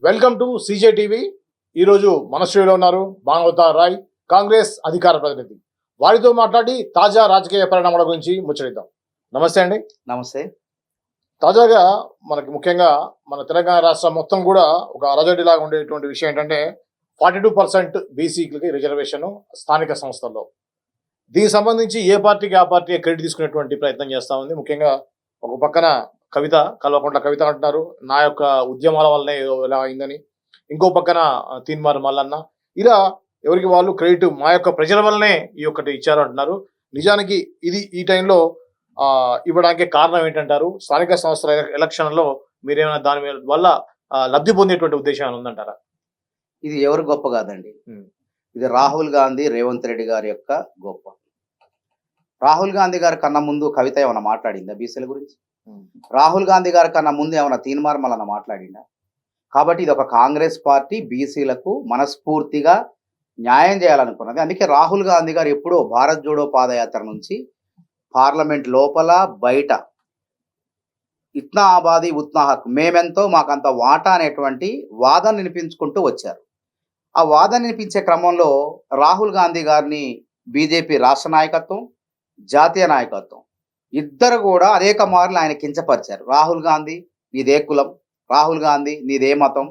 Welcome to CJ TV. ఈరోజు మన స్టూడియోలో ఉన్నారు భానువత రాయ్, కాంగ్రెస్ అధికార ప్రతినిధి. వారితో మాట్లాడి తాజా రాజకీయ పరిణామాల గురించి ముచ్చరిద్దాం. నమస్తే అండి. నమస్తే. తాజాగా మనకి ముఖ్యంగా మన తెలంగాణ రాష్ట్రం మొత్తం కూడా ఒక అలజడిలాగా ఉండేటువంటి విషయం ఏంటంటే 42% బీసీలకి రిజర్వేషన్ స్థానిక సంస్థల్లో. దీనికి సంబంధించి ఏ పార్టీకి ఆ పార్టీ క్రెడిట్ తీసుకునేటువంటి ప్రయత్నం చేస్తూ ఉంది. ముఖ్యంగా ఒక పక్కన కవిత, కల్వకుంట్ల కవిత అంటున్నారు నా యొక్క ఉద్యమాల వల్లనే ఇలా అయిందని. ఇంకో పక్కన తీన్మార్ మల్లన్న, ఇలా ఎవరికి వాళ్ళు క్రెడిట్ మా యొక్క ప్రజల వల్లనే ఈ ఒక్కటి ఇచ్చారు అంటున్నారు. నిజానికి ఇది ఈ టైంలో ఇవ్వడానికి కారణం ఏంటంటారు? స్థానిక సంస్థల ఎలక్షన్లో మీరేమైనా దాని వల్ల లబ్ధి పొందేటువంటి ఉద్దేశం ఏమైనా ఉందంటారా? ఇది ఎవరు గొప్ప కాదండి. ఇది రాహుల్ గాంధీ, రేవంత్ రెడ్డి గారి యొక్క గొప్ప. రాహుల్ గాంధీ గారి కన్నా ముందు కవిత ఏమైనా మాట్లాడిందా బీసీల గురించి? రాహుల్ గాంధీ గారి కన్నా ముందు ఏమైనా తీన్మార్ మల్లన్న మాట్లాడిందా? కాబట్టి ఇది ఒక కాంగ్రెస్ పార్టీ బీసీలకు మనస్ఫూర్తిగా న్యాయం చేయాలనుకున్నది. అందుకే రాహుల్ గాంధీ గారు ఎప్పుడో భారత్ జోడో పాదయాత్ర నుంచి పార్లమెంట్ లోపల బయట ఇత్నా ఆబాదీ ఉత్నా హక్, మేమెంతో మాకంత వాటా అనేటువంటి వాదన వినిపించుకుంటూ వచ్చారు. ఆ వాదన వినిపించే క్రమంలో రాహుల్ గాంధీ గారిని బీజేపీ రాష్ట్ర నాయకత్వం, జాతీయ నాయకత్వం ఇద్దరు కూడా అనేక మార్లు ఆయన కించపరిచారు. రాహుల్ గాంధీ నీదే కులం, రాహుల్ గాంధీ నీదే మతం,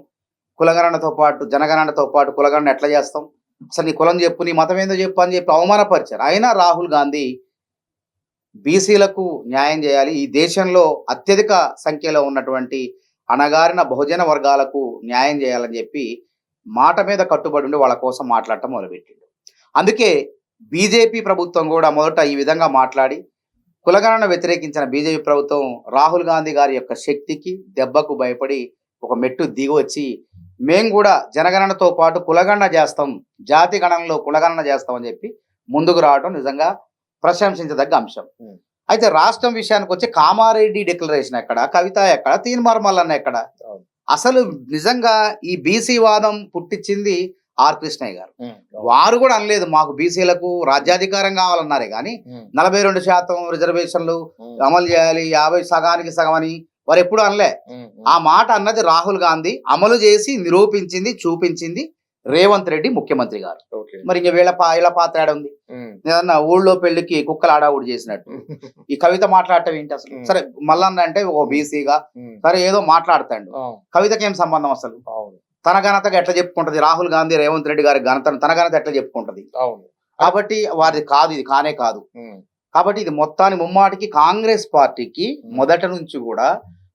కులగణనతో పాటు జనగణనతో పాటు కులగణన ఎట్లా చేస్తాం, అసలు నీ కులం చెప్పు, నీ మతం ఏందో చెప్పు అని చెప్పి అవమానపరిచారు. అయినా రాహుల్ గాంధీ బీసీలకు న్యాయం చేయాలి, ఈ దేశంలో అత్యధిక సంఖ్యలో ఉన్నటువంటి అణగారిన బహుజన వర్గాలకు న్యాయం చేయాలని చెప్పి మాట మీద కట్టుబడి ఉండి వాళ్ళ కోసం మాట్లాడటం మొదలుపెట్టిండు. అందుకే బీజేపీ ప్రభుత్వం కూడా మొదట ఈ విధంగా మాట్లాడి కులగణన వ్యతిరేకించిన బీజేపీ ప్రభుత్వం రాహుల్ గాంధీ గారి యొక్క శక్తికి దెబ్బకు భయపడి ఒక మెట్టు దిగి వచ్చి మేము కూడా జనగణనతో పాటు కులగణన చేస్తాం, జాతి గణనలో కులగణన చేస్తామని చెప్పి ముందుకు రావడం నిజంగా ప్రశంసించదగ్గ అంశం. అయితే రాష్ట్రం విషయానికి వచ్చి కామారెడ్డి డిక్లరేషన్ ఎక్కడ, కవిత ఎక్కడ, తీన్మార్ మల్లన్న ఎక్కడ? అసలు నిజంగా ఈ బీసీ వాదం పుట్టించింది ఆర్ కృష్ణయ్య గారు. వారు కూడా అనలేదు మాకు బీసీలకు రాజ్యాధికారం కావాలన్నారే కానీ 42% రిజర్వేషన్లు అమలు చేయాలి, 50 సగానికి సగం అని వారు ఎప్పుడు అనలే. ఆ మాట అన్నది రాహుల్ గాంధీ, అమలు చేసి నిరూపించింది, చూపించింది రేవంత్ రెడ్డి ముఖ్యమంత్రి గారు. మరి ఇంక వీళ్ళ పాత్ర ఆడ ఉంది. ఏదన్నా ఊళ్ళో పెళ్లికి కుక్కలు ఆడావుడు చేసినట్టు ఈ కవిత మాట్లాడటం ఏంటి అసలు? సరే మల్లన్న అంటే ఓ బీసీగా సరే ఏదో మాట్లాడతాడు, కవితకి ఏం సంబంధం అసలు? తన ఘనతగా ఎట్లా చెప్పుకుంటది? రాహుల్ గాంధీ రేవంత్ రెడ్డి గారి ఘనతను తన ఘనత ఎట్లా చెప్పుకుంటది? కాబట్టి వారిది కాదు, ఇది కానే కాదు. కాబట్టి ఇది మొత్తాన్ని ముమ్మాటికి కాంగ్రెస్ పార్టీకి మొదట నుంచి కూడా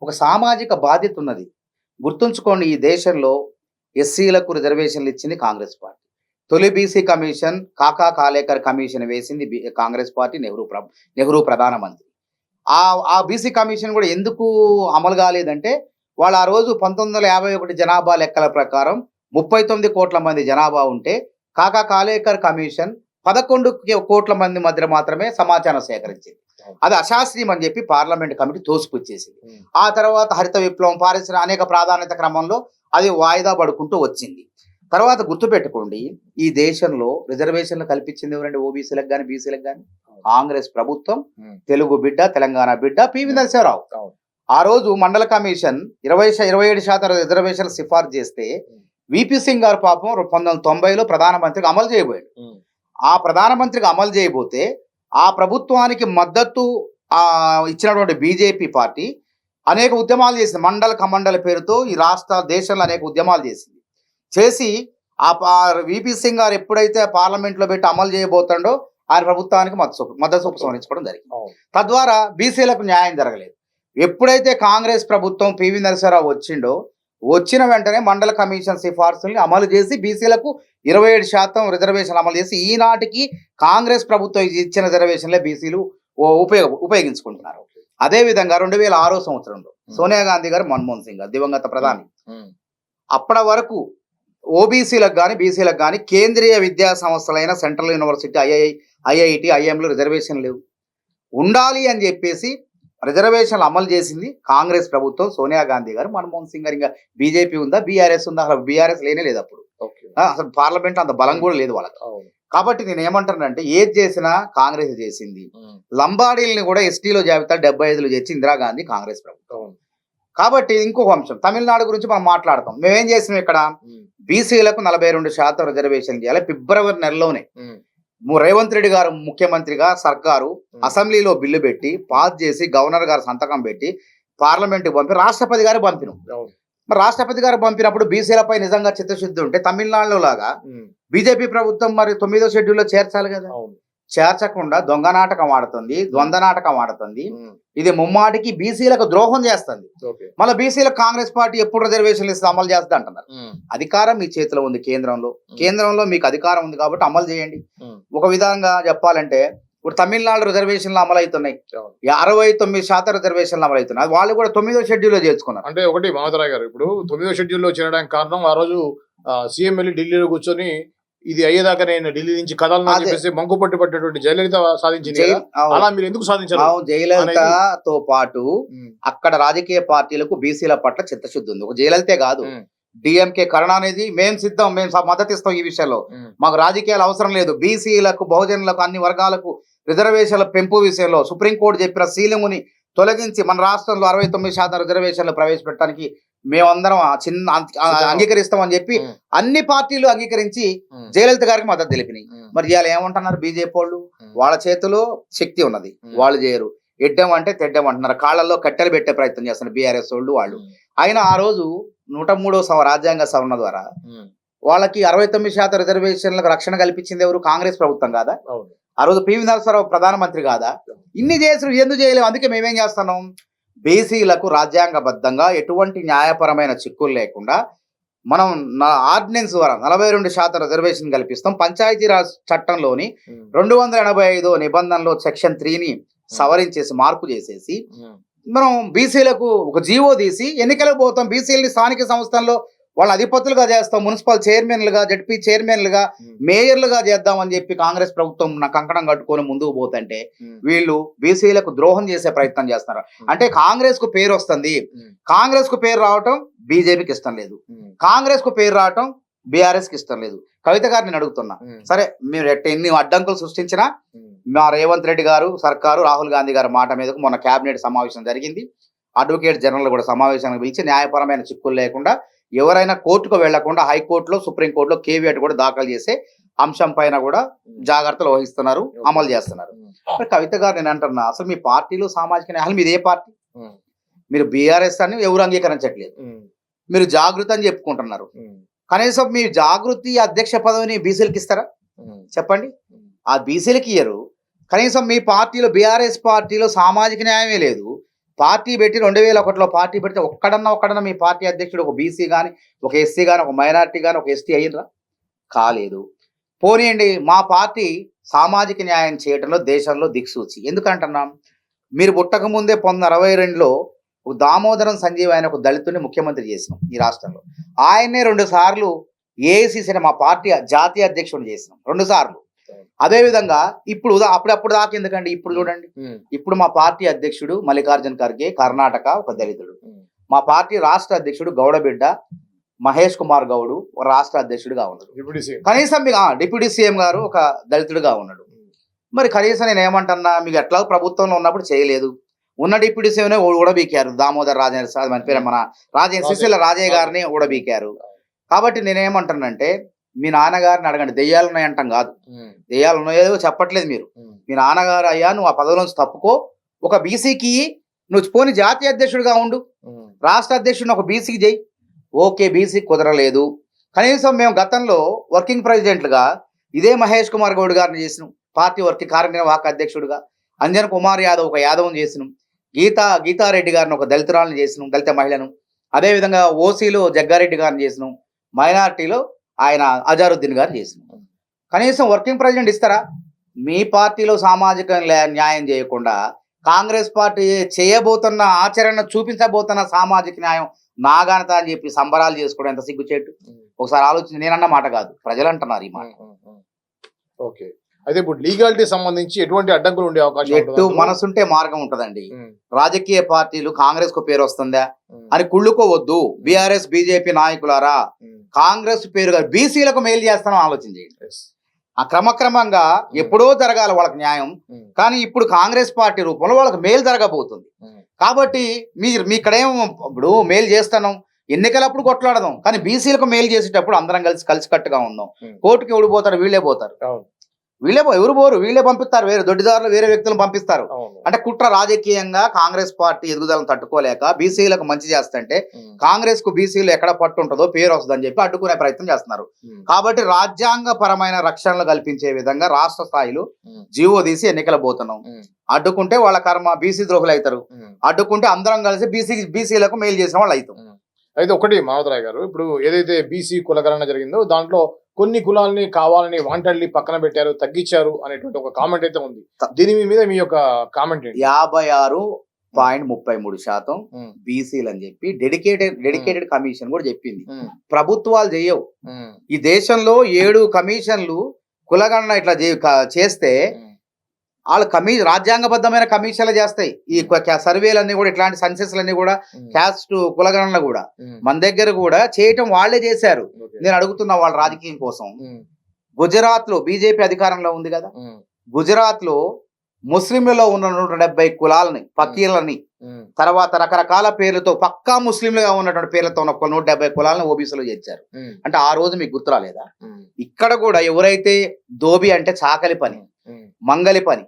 ఒక సామాజిక బాధ్యత ఉన్నది. గుర్తుంచుకోండి, ఈ దేశంలో ఎస్సీలకు రిజర్వేషన్లు ఇచ్చింది కాంగ్రెస్ పార్టీ. తొలి బీసీ కమిషన్ కాకా కాలేకర్ కమిషన్ వేసింది కాంగ్రెస్ పార్టీ, నెహ్రూ ప్రధానమంత్రి. ఆ బీసీ కమిషన్ కూడా ఎందుకు అమలు కాలేదంటే వాళ్ళు ఆ రోజు 1951 జనాభా లెక్కల ప్రకారం 39 కోట్ల మంది జనాభా ఉంటే కాకా కాలేకర్ కమిషన్ 11 కోట్ల మంది మధ్య మాత్రమే సమాచారం సేకరించింది. అది అశాస్త్రీయం అని చెప్పి పార్లమెంట్ కమిటీ తోసిపుచ్చేసింది. ఆ తర్వాత హరిత విప్లవం, పారిశ్రామిక అనేక ప్రాధాన్యత క్రమంలో అది వాయిదా పడుకుంటూ వచ్చింది. తర్వాత గుర్తుపెట్టుకోండి, ఈ దేశంలో రిజర్వేషన్లు కల్పించింది ఎవరండి? ఓబీసీలకు కానీ బీసీలకు కానీ కాంగ్రెస్ ప్రభుత్వం, తెలుగు బిడ్డ, తెలంగాణ బిడ్డ పివి నరసింహారావు. ఆ రోజు మండల కమిషన్ 27% రిజర్వేషన్లు సిఫార్సు చేస్తే విపి సింగ్ గారు పాపం 1990లో ప్రధానమంత్రికి అమలు చేయబోయాడు. ఆ ప్రధానమంత్రికి అమలు చేయబోతే ఆ ప్రభుత్వానికి మద్దతు ఇచ్చినటువంటి బీజేపీ పార్టీ అనేక ఉద్యమాలు చేసింది. మండల కమండల పేరుతో ఈ దేశంలో అనేక ఉద్యమాలు చేసి ఆ విపి సింగ్ గారు ఎప్పుడైతే పార్లమెంట్లో పెట్టి అమలు చేయబోతుండో ఆయన ప్రభుత్వానికి మద్దతు ఉపసంహరించుకోవడం జరిగింది. తద్వారా బీసీలకు న్యాయం జరగలేదు. ఎప్పుడైతే కాంగ్రెస్ ప్రభుత్వం పివి నరసింహారావు వచ్చిన వెంటనే మండల కమిషన్ సిఫార్సుల్ని అమలు చేసి బీసీలకు 27% రిజర్వేషన్ అమలు చేసి ఈనాటికి కాంగ్రెస్ ప్రభుత్వం ఇచ్చిన రిజర్వేషన్లే బీసీలు ఉపయోగించుకుంటున్నారు. అదేవిధంగా 2006 సంవత్సరంలో సోనియా గాంధీ గారు, మన్మోహన్ సింగ్ గారు దివంగత ప్రధాని, అప్పటి వరకు ఓబీసీలకు కానీ బీసీలకు కానీ కేంద్రీయ విద్యా సంస్థలైన సెంట్రల్ యూనివర్సిటీ, ఐఐటి, ఐఎంలు రిజర్వేషన్ లేవు. ఉండాలి అని చెప్పేసి రిజర్వేషన్లు అమలు చేసింది కాంగ్రెస్ ప్రభుత్వం, సోనియా గాంధీ గారు, మన్మోహన్ సింగ్ గారు. ఇంకా బీజేపీ ఉందా, బీఆర్ఎస్ ఉందా? అసలు బీఆర్ఎస్ లేనే లేదు అప్పుడు. అసలు పార్లమెంట్ అంత బలం కూడా లేదు వాళ్ళకి. కాబట్టి నేను ఏమంటానంటే ఏది చేసినా కాంగ్రెస్ చేసింది. లంబాడీల్ని కూడా ఎస్టీలో జాబితా 75లో చేర్చి ఇందిరాగాంధీ కాంగ్రెస్ ప్రభుత్వం. కాబట్టి ఇంకొక అంశం తమిళనాడు గురించి మనం మాట్లాడతాం. మేమేం చేసినాం ఇక్కడ బీసీలకు 42% రిజర్వేషన్ చేయాలి. ఫిబ్రవరి నెలలోనే రేవంత్ రెడ్డి గారు ముఖ్యమంత్రిగా సర్కారు అసెంబ్లీలో బిల్లు పెట్టి పాస్ చేసి గవర్నర్ గారు సంతకం పెట్టి పార్లమెంట్ పంపి రాష్ట్రపతి గారు పంపినాం. మరి రాష్ట్రపతి గారు పంపినప్పుడు బీసీలపై నిజంగా చిత్తశుద్ధి ఉంటే తమిళనాడులో లాగా బీజేపీ ప్రభుత్వం మరి 9వ షెడ్యూల్లో చేర్చాలి కదా. చేర్చకుండా దొంగ నాటకం ఆడుతుంది, ద్వంద్వ నాటకం ఆడుతుంది. ఇది ముమ్మాటికి బీసీలకు ద్రోహం చేస్తుంది. మళ్ళీ బీసీలకు కాంగ్రెస్ పార్టీ ఎప్పుడు రిజర్వేషన్లు ఇస్తే అమలు చేస్తుంది అంటున్నారు. అధికారం మీ చేతిలో ఉంది. కేంద్రంలో మీకు అధికారం ఉంది కాబట్టి అమలు చేయండి. ఒక విధంగా చెప్పాలంటే ఇప్పుడు తమిళనాడు రిజర్వేషన్లు అమలవుతున్నాయి. 69% రిజర్వేషన్లు అమలవుతున్నాయి. వాళ్ళు కూడా 9వ షెడ్యూల్లో చేర్చుకున్నారు. అంటే ఒకటి మమతారాయ్ గారు, ఇప్పుడు 9వ షెడ్యూల్లో చేరడానికి కారణం ఆ రోజు సీఎం వెళ్ళి ఢిల్లీలో కూర్చొని ఇది అయ్యేదాకా నేను ఢిల్లీ నుంచి కదలను అని చెప్పేసి మంకు పట్టేటువంటి జయలలిత సాధించింది. అలా మీరు ఎందుకు సాధించారు? జయలలితతో పాటు అక్కడ రాజకీయ పార్టీలకు బీసీల పట్ల చిత్తశుద్ధి ఉంది. ఒక జయలలితే కాదు, డిఎంకే కరుణానిధి మేము సిద్ధం, మేము మద్దతు ఇస్తాం ఈ విషయంలో. మాకు రాజకీయాలు అవసరం లేదు. బీసీలకు, బహుజనులకు, అన్ని వర్గాలకు రిజర్వేషన్ల పెంపు విషయంలో సుప్రీంకోర్టు చెప్పిన సీలింగుని తొలగించి మన రాష్ట్రంలో 69% రిజర్వేషన్లు ప్రవేశపెట్టడానికి మేమందరం అంగీకరిస్తామని చెప్పి అన్ని పార్టీలు అంగీకరించి జయలలిత గారికి మద్దతు తెలిపినాయి. మరి ఇవాళ ఏమంటున్నారు బీజేపీ వాళ్ళు? వాళ్ళ చేతిలో శక్తి ఉన్నది, వాళ్ళు చేయరు. ఎడ్డం అంటే తెడ్డం అంటున్నారు. కాళ్ళల్లో కట్టెలు పెట్టే ప్రయత్నం చేస్తున్నారు బీఆర్ఎస్ వాళ్ళు. అయినా ఆ రోజు 103వ రాజ్యాంగ సవరణ ద్వారా వాళ్ళకి 69% రిజర్వేషన్లకు రక్షణ కల్పించింది ఎవరు? కాంగ్రెస్ ప్రభుత్వం కాదా? ఆ రోజు పివి నరసింహారావు ప్రధానమంత్రి కాదా? ఇన్ని చేసి ఎందుకు చేయలేము? అందుకే మేమేం చేస్తున్నాం, బీసీలకు రాజ్యాంగబద్ధంగా ఎటువంటి న్యాయపరమైన చిక్కులు లేకుండా మనం ఆర్డినెన్స్ ద్వారా 42% రిజర్వేషన్ కల్పిస్తాం. పంచాయతీరాజ్ చట్టంలోని 285 నిబంధనలో సెక్షన్ 3ని సవరించేసి మార్పు చేసేసి మనం బీసీలకు ఒక జీవో తీసి ఎన్నికలకు పోతాం. బీసీలని స్థానిక సంస్థల్లో వాళ్ళ అధిపతులుగా చేస్తాం, మున్సిపల్ చైర్మన్లుగా, జడ్పీ చైర్మన్లుగా, మేయర్లుగా చేద్దామని చెప్పి కాంగ్రెస్ ప్రభుత్వం నా కంకణం కట్టుకొని ముందుకు పోతుంటే వీళ్ళు బీసీలకు ద్రోహం చేసే ప్రయత్నం చేస్తున్నారు. అంటే కాంగ్రెస్ కు పేరు వస్తుంది, కాంగ్రెస్ కు పేరు రావటం బీజేపీకి ఇష్టం లేదు, కాంగ్రెస్ కు పేరు రావటం బీఆర్ఎస్ కి ఇష్టం లేదు. కవిత గారు నేను అడుగుతున్నా, సరే మీరు ఎన్ని అడ్డంకులు సృష్టించినా మా రేవంత్ రెడ్డి గారు సర్కారు రాహుల్ గాంధీ గారి మాట మీదకు మొన్న కేబినెట్ సమావేశం జరిగింది. అడ్వకేట్ జనరల్ కూడా సమావేశానికి పిలిచి న్యాయపరమైన చిక్కులు లేకుండా ఎవరైనా కోర్టుకు వెళ్లకుండా హైకోర్టులో, సుప్రీంకోర్టులో కేవియట్ కూడా దాఖలు చేసే అంశం పైన కూడా జాగ్రత్తలు వహిస్తున్నారు, అమలు చేస్తున్నారు. కవిత గారు నేను అంటున్నా, అసలు మీ పార్టీలో సామాజిక న్యాయాలు మీది ఏ పార్టీ? మీరు బీఆర్ఎస్ అని ఎవరు అంగీకరించట్లేదు, మీరు జాగృతి అని చెప్పుకుంటున్నారు. కనీసం మీ జాగృతి అధ్యక్ష పదవిని బీసీలకు ఇస్తారా చెప్పండి? ఆ బీసీలకి ఇయ్యరు. కనీసం మీ పార్టీలో, బీఆర్ఎస్ పార్టీలో సామాజిక న్యాయమే లేదు. పార్టీ పెట్టి 2001లో పార్టీ పెడితే ఒక్కడన్నా మీ పార్టీ అధ్యక్షుడు ఒక బీసీ కానీ, ఒక ఎస్సీ కానీ, ఒక మైనారిటీ కానీ, ఒక ఎస్టీ అయ్యిండ్రా? కాలేదు. పోనీయండి, మా పార్టీ సామాజిక న్యాయం చేయడంలో దేశంలో దిక్సూచి. ఎందుకంటున్నాం, మీరు పుట్టక ముందే 1962లో దామోదరం సంజీవ్ ఆయన ఒక దళితుని ముఖ్యమంత్రి చేసినాం ఈ రాష్ట్రంలో. ఆయన్నే 2 సార్లు ఏఐసిసి మా పార్టీ జాతీయ అధ్యక్షుడు చేసినాం, 2 సార్లు. అదేవిధంగా ఇప్పుడు అప్పుడప్పుడు దాకా ఎందుకండి, ఇప్పుడు చూడండి, ఇప్పుడు మా పార్టీ అధ్యక్షుడు మల్లికార్జున్ ఖర్గే కర్ణాటక ఒక దళితుడు, మా పార్టీ రాష్ట్ర అధ్యక్షుడు గౌడబిడ్డ మహేష్ కుమార్ గౌడ్ రాష్ట్ర అధ్యక్షుడిగా ఉన్నాడు. కనీసం మీకు డిప్యూటీ సీఎం గారు ఒక దళితుడిగా ఉన్నాడు. మరి కనీసం నేను ఏమంటున్నా, మీకు ఎట్లా ప్రభుత్వంలో ఉన్నప్పుడు చేయలేదు. ఉన్న డిప్యూటీ సీఎం ఊడబీకారు, దామోదర్ రాజేంద్ర మన పేరు మన సిరిసిల్ల రాజయ్య గారిని ఊడబీకారు. కాబట్టి నేనేమంటానంటే, మీ నాన్నగారిని అడగండి, దెయ్యాలు ఉన్నాయంటాం కాదు, దెయ్యాలు ఉన్నాయో చెప్పట్లేదు మీరు. మీ నాన్నగారు, అయ్యా నువ్వు ఆ పదవిలోంచి తప్పుకో, ఒక బీసీకి నువ్వు పోని జాతీయ అధ్యక్షుడిగా ఉండు, రాష్ట్ర అధ్యక్షుడిని ఒక బీసీకి చేయి. ఓకే, బీసీకి కుదరలేదు. కనీసం మేము గతంలో వర్కింగ్ ప్రెసిడెంట్లుగా ఇదే మహేష్ కుమార్ గౌడ్ గారిని చేసినాం, పార్టీ వర్కింగ్ కార్యనిర్వాహక అధ్యక్షుడిగా. అంజన్ కుమార్ యాదవ్ ఒక యాదవ్ని చేసినాం, గీతారెడ్డి గారిని ఒక దళితురాలను చేసినాం, దళిత మహిళను. అదేవిధంగా ఓసీలో జగ్గారెడ్డి గారిని చేసినాం, మైనార్టీలో ఆయన అజారుద్దీన్ గారిని చేసినాం. కనీసం వర్కింగ్ ప్రెసిడెంట్ ఇస్తారా? మీ పార్టీలో సామాజిక న్యాయం చేయకుండా కాంగ్రెస్ పార్టీ చేయబోతున్న, ఆచరణ చూపించబోతున్న సామాజిక న్యాయం నాగానత అని చెప్పి సంబరాలు చేసుకోవడం ఎంత సిగ్గుచేటు. ఒకసారి ఆలోచించి, నేనన్న మాట కాదు, ప్రజలు అంటున్నారు ఈ మాట. ఓకే, అయితే ఇప్పుడు లీగాలిటీ సంబంధించి ఎటువంటి అడ్డంకులు ఉండే అవకాశం? ఎటు మనసుంటే మార్గం ఉంటదండి. రాజకీయ పార్టీలు కాంగ్రెస్ కు పేరు వస్తుందా అని కుళ్ళుకోవద్దు. బీఆర్ఎస్ బీజేపీ నాయకులారా, కాంగ్రెస్ పేరుగా బీసీలకు మేలు చేస్తానని ఆలోచించండి. ఆ క్రమక్రమంగా ఎప్పుడో జరగాలి వాళ్ళకి న్యాయం, కానీ ఇప్పుడు కాంగ్రెస్ పార్టీ రూపంలో వాళ్ళకి మేలు జరగబోతుంది. కాబట్టి మీరు మీ ఇక్కడేం ఇప్పుడు మేలు చేస్తున్నాం, ఎన్నికలప్పుడు కొట్లాడదాం, కానీ బీసీలకు మేలు చేసేటప్పుడు అందరం కలిసికట్టుగా ఉందాం. కోర్టుకి ఎవడు పోతారు? వీళ్ళే పోతారు. ఎవరు పోరు, వీళ్ళే పంపిస్తారు, వేరే దొడ్డిదారులు వేరే వ్యక్తులను పంపిస్తారు. అంటే కుట్ర రాజకీయంగా కాంగ్రెస్ పార్టీ ఎదుగుదలను తట్టుకోలేక బీసీలకు మంచి చేస్తుంటే కాంగ్రెస్ కు బీసీలు ఎక్కడ పట్టు ఉంటుందో పేరు వస్తుందని చెప్పి అడ్డుకునే ప్రయత్నం చేస్తున్నారు. కాబట్టి రాజ్యాంగ పరమైన రక్షణలు కల్పించే విధంగా రాష్ట్ర స్థాయిలో జీవో తీసి ఎన్నికల పోతున్నాం. అడ్డుకుంటే వాళ్ళ కర్మ, బీసీ ద్రోహులు అవుతారు. అడ్డుకుంటే అందరం కలిసి బీసీలకు మేలు చేసిన వాళ్ళు అవుతాం. అయితే ఒకటి మాధవరాయ్ గారు, ఇప్పుడు ఏదైతే బీసీ కులగణన జరిగిందో దాంట్లో కొన్ని కులాలని కావాలని వాంటెడ్లీ పక్కన పెట్టారు, తగ్గించారు అనేటువంటి ఒక కామెంట్ అయితే ఉంది. దీని మీద మీ యొక్క కామెంట్ ఏంటి? 56.33% బీసీలు అని చెప్పి డెడికేటెడ్ కమిషన్ కూడా చెప్పింది. ప్రభుత్వాలు చేయవు. ఈ దేశంలో 7 కమిషన్లు కులగణన ఇట్లా చేస్తే వాళ్ళు రాజ్యాంగబద్ధమైన కమిషన్లు చేస్తాయి. ఈ సర్వేలన్నీ కూడా, ఇట్లాంటి సెన్సెస్లన్నీ కూడా, క్యాస్ట్ కులగణన కూడా మన దగ్గర కూడా చేయటం వాళ్ళే చేశారు. నేను అడుగుతున్నా వాళ్ళ రాజకీయం కోసం. గుజరాత్ లో బీజేపీ అధికారంలో ఉంది కదా, గుజరాత్ లో ముస్లింలలో ఉన్న 170 కులాలని, ఫకీర్లని, తర్వాత రకరకాల పేర్లతో పక్కా ముస్లింలుగా ఉన్నటువంటి పేర్లతో ఉన్న 170 కులాలను ఓబీసీలో చేర్చారు. అంటే ఆ రోజు మీకు గుర్తురాలేదా? ఇక్కడ కూడా ఎవరైతే దోబి అంటే చాకలి పని, మంగలి పని,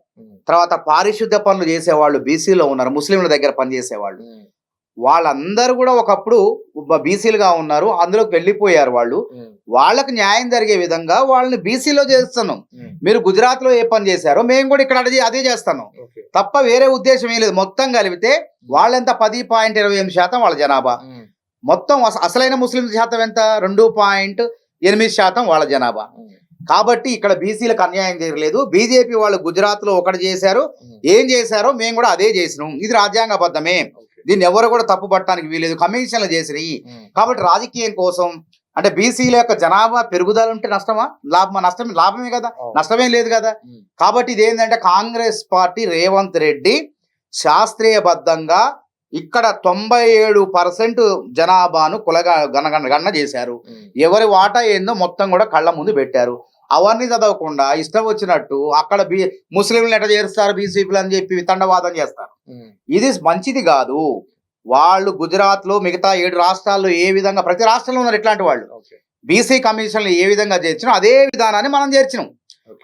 తర్వాత పారిశుద్ధ్య పనులు చేసేవాళ్ళు బీసీలో ఉన్నారు, ముస్లింల దగ్గర పనిచేసేవాళ్ళు. వాళ్ళందరూ కూడా ఒకప్పుడు బీసీలుగా ఉన్నారు, అందులోకి వెళ్ళిపోయారు వాళ్ళు. వాళ్ళకి న్యాయం జరిగే విధంగా వాళ్ళని బీసీలో చేస్తున్నాం. మీరు గుజరాత్ లో ఏ పని చేశారో మేము కూడా ఇక్కడ అదే చేస్తున్నాం తప్ప వేరే ఉద్దేశం ఏం లేదు. మొత్తం కలిపితే వాళ్ళెంత 10.28% వాళ్ళ జనాభా. మొత్తం అసలైన ముస్లిం శాతం ఎంత? 2.8% వాళ్ళ జనాభా. కాబట్టి ఇక్కడ బీసీలకు అన్యాయం జరగలేదు. బీజేపీ వాళ్ళు గుజరాత్ లో ఒకటి చేశారు, ఏం చేశారో మేము కూడా అదే చేసినాం. ఇది రాజ్యాంగబద్ధమే, దీన్ని ఎవరు కూడా తప్పు పట్టడానికి వీలేదు, కమిషన్లు చేసినాయి. కాబట్టి రాజకీయం కోసం అంటే బీసీల యొక్క జనాభా పెరుగుదల ఉంటే నష్టమా? లాభమే కదా, నష్టమేం లేదు కదా. కాబట్టి ఇదేంటంటే కాంగ్రెస్ పార్టీ రేవంత్ రెడ్డి శాస్త్రీయబద్ధంగా ఇక్కడ 97% జనాభాను గణన చేశారు. ఎవరి వాటా ఏందో మొత్తం కూడా కళ్ళ ముందు పెట్టారు. అవన్నీ చదవకుండా ఇష్టం వచ్చినట్టు అక్కడ ముస్లింలు ఎట్లా చేస్తారు బీసీపీలు అని చెప్పి వితండవాదం చేస్తారు. ఇది మంచిది కాదు. వాళ్ళు గుజరాత్ లో మిగతా 7 రాష్ట్రాల్లో ఏ విధంగా, ప్రతి రాష్ట్రంలో ఉన్నారు ఇట్లాంటి వాళ్ళు, బీసీ కమిషన్లు ఏ విధంగా చేర్చినాం అదే విధానాన్ని మనం చేర్చినాం.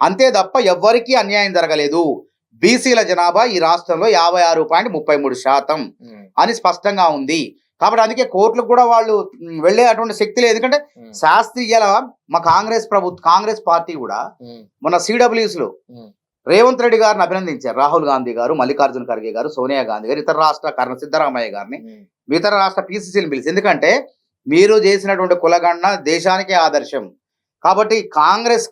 అంతే తప్ప ఎవ్వరికీ అన్యాయం జరగలేదు. బీసీల జనాభా ఈ రాష్ట్రంలో 56.33% అని స్పష్టంగా ఉంది. కాబట్టి అందుకే కోర్టులకు కూడా వాళ్ళు వెళ్లే అటువంటి శక్తి లేదు. ఎందుకంటే శాస్త్రీయ మా కాంగ్రెస్ పార్టీ కూడా మన CWS లో రేవంత్ రెడ్డి గారిని అభినందించారు. రాహుల్ గాంధీ గారు, మల్లికార్జున ఖర్గే గారు, సోనియా గాంధీ గారు, ఇతర రాష్ట్ర సిద్ధరామయ్య గారిని, ఇతర రాష్ట్ర PCCని పిలిచి, ఎందుకంటే మీరు చేసినటువంటి కులగణన దేశానికే ఆదర్శం. కాబట్టి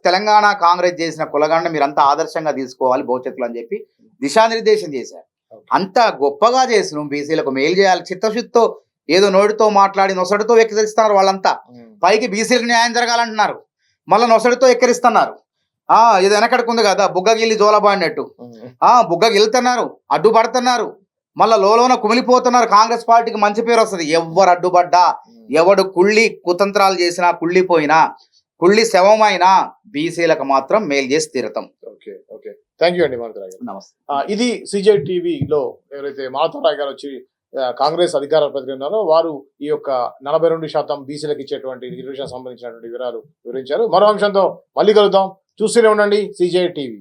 తెలంగాణ కాంగ్రెస్ చేసిన కులగణన మీరంతా ఆదర్శంగా తీసుకోవాలి భవిష్యత్తులో అని చెప్పి దిశానిర్దేశం చేశారు. అంత గొప్పగా చేసిన బీసీలకు మేలు చేయాలి చిత్తశుద్ధితో, ఏదో నోటితో మాట్లాడి నొసడితో ఎక్కిరిస్తున్నారు. వాళ్ళంతా పైకి బీసీలకు న్యాయం జరగాలంటున్నారు, మళ్ళీ నొసడితో ఎక్కిరిస్తున్నారు. ఇది వెనకడుకుంది కదా, బుగ్గగిల్లి జోలబాడినట్టు బుగ్గ గిల్లుతున్నారు, అడ్డుపడుతున్నారు, మళ్ళా లోన కుమిలిపోతున్నారు. కాంగ్రెస్ పార్టీకి మంచి పేరు వస్తుంది. ఎవరు అడ్డుపడ్డా, ఎవడు కుతంత్రాలు చేసినా, కుళ్ళి శవమైనా బీసీలకు మాత్రం మేలు చేసి తీరతాం. థ్యాంక్ యూ అండి మాధవరాయ్ గారు. నమస్తే. ఇది CJ టీవీలో ఎవరైతే మాధవరాయ్ గారు వచ్చి కాంగ్రెస్ అధికార ప్రతినిధి ఉన్నారో వారు ఈ యొక్క 42% బీసీలకు ఇచ్చేటువంటి రిజర్వేషన్ సంబంధించినటువంటి వివరాలు వివరించారు. మరో అంశంతో మళ్ళీ కలుద్దాం. చూస్తూనే ఉండండి CJ టీవీ.